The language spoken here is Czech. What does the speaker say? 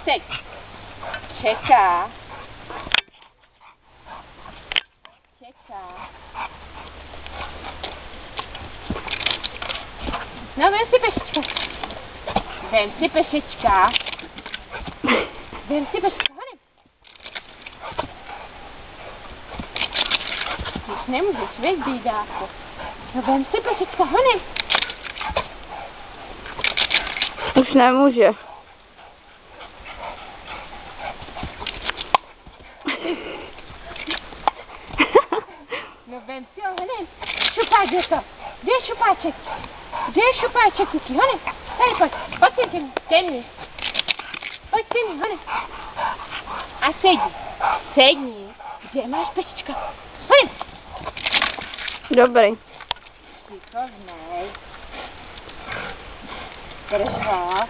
seď. Čeká. Čeká. No, vem si pešička. Vem si pešička. Vem si pešička, honem. Už nemůžeš, veď, bídáku. No, vem si pešička, honem. Už nemůže. No, vem si ho, honem. Šupák, kde to? Kde je šupáček? Kde je šupáček, kuky, honem? Tady, pojď sem ke mně. Pojď ke mně, honem. A sedni. Sedni. Kde máš pešička? Honem. Dobrý. Šikovnej. Drž ho.